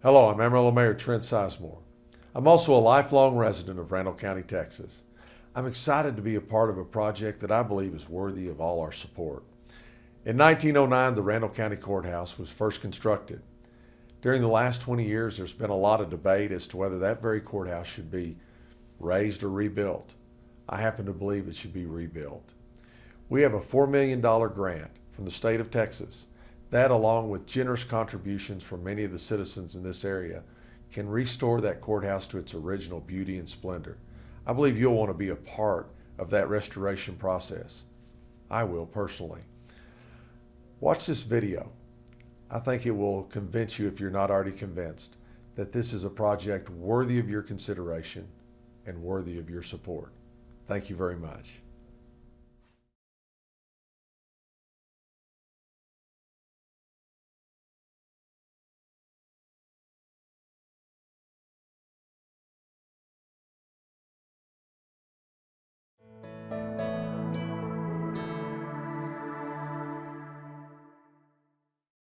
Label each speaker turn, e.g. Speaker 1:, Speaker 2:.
Speaker 1: Hello, I'm Amarillo Mayor Trent Sisemore. I'm also a lifelong resident of Randall County, Texas. I'm excited to be a part of a project that I believe is worthy of all our support. In 1909, the Randall County Courthouse was first constructed. During the last 20 years, there's been a lot of debate as to whether that very courthouse should be raised or rebuilt. I happen to believe it should be rebuilt. We have a $4 million grant from the state of Texas. That, along with generous contributions from many of the citizens in this area, can restore that courthouse to its original beauty and splendor. I believe you'll want to be a part of that restoration process. I will personally. Watch this video. I think it will convince you, if you're not already convinced, that this is a project worthy of your consideration and worthy of your support. Thank you very much.